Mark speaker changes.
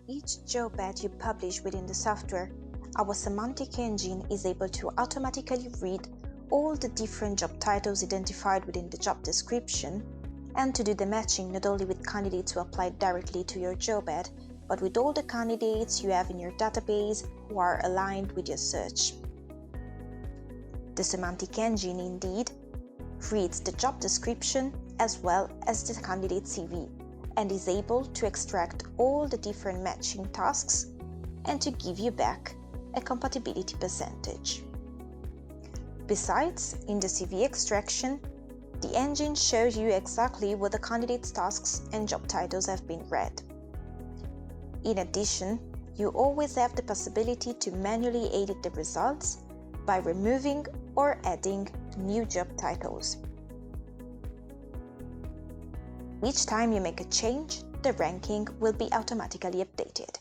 Speaker 1: each job ad you publish within the software, our semantic engine is able to automatically read all the different job titles identified within the job description and to do the matching not only with candidates who apply directly to your job ad, but with all the candidates you have in your database who are aligned with your search. The semantic engine indeed reads the job description as well as the candidate CV and is able to extract all the different matching tasks and to give you back a compatibility percentage. Besides, in the CV extraction, the engine shows you exactly what the candidate's tasks and job titles have been read. In addition, you always have the possibility to manually edit the results by removing or adding new job titles. Each time you make a change, the ranking will be automatically updated.